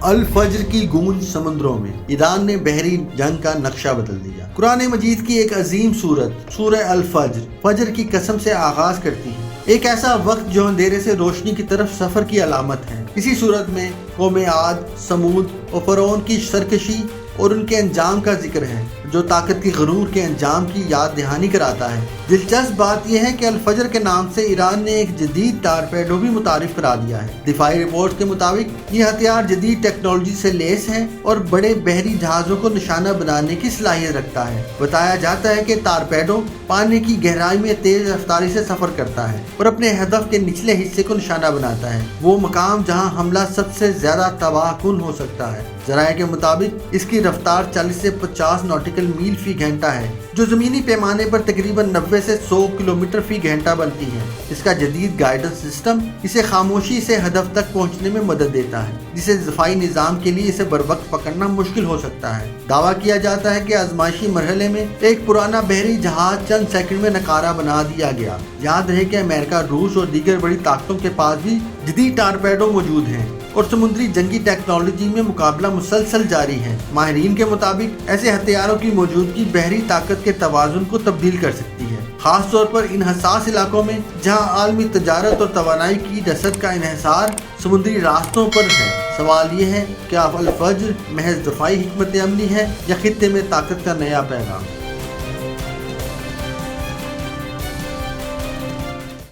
अल फज्र की गूंज समुद्रों में, ईरान ने बहरी जंग का नक्शा बदल दिया। कुरान मजीद की एक अजीम सूरत सूरह अल फज्र फज्र की कसम से आगाज करती है, एक ऐसा वक्त जो अंधेरे से रोशनी की तरफ सफर की अलामत है। इसी सूरत में कौम आद, समूद और फरौन की सरकशी और उनके अंजाम का जिक्र है, जो ताकत की गरूर के अंजाम की याद दहानी कराता है। दिलचस्प बात यह है कि अल फज्र के नाम से ईरान ने एक जदीद टारपेडो भी मुतारिफ करा दिया है। दिफाई रिपोर्ट के मुताबिक ये हथियार जदीद टेक्नोलॉजी से लेस है और बड़े बहरी जहाज़ों को निशाना बनाने की सलाहियत रखता है। बताया जाता है कि टारपेडो पानी की गहराई में तेज रफ्तारी से सफर करता है और अपने हदफ के निचले हिस्से को निशाना बनाता है, वो मकाम जहां हमला सबसे ज्यादा तबाहकुन हो सकता है। ज़राए के मुताबिक इसकी रफ्तार 40 से 50 नॉटिकल मील फी घंटा है, जो ज़मीनी पैमाने पर तकरीबन 90 से 100 किलोमीटर फी घंटा बनती है। इसका जदीद गाइडेंस सिस्टम इसे खामोशी से हदफ तक पहुंचने में मदद देता है, जिसे दफाई निज़ाम के लिए इसे बरवक्त पकड़ना मुश्किल हो सकता है। दावा किया जाता है कि आजमाइशी मरहले में एक पुराना बहरी जहाज चंद सेकंड में नकारा बना दिया गया। याद रहे कि अमेरिका, रूस और दीगर बड़ी ताकतों के पास भी जदीद टारपेडो मौजूद हैं और समुद्री जंगी टेक्नोलॉजी में मुकाबला मुसलसल जारी है। माहिरीन के मुताबिक ऐसे हथियारों की मौजूदगी बहरी ताकत के तवाज़ुन को तब्दील कर सकती है, खास तौर पर इन हसास इलाकों में जहां आलमी तजारत और तवानाई की रसद का इन्हिसार समुद्री रास्तों पर है। सवाल ये है कि अल फज्र महज दफाई हिकमत अमली है या खित्ते में ताकत का नया पैगाम।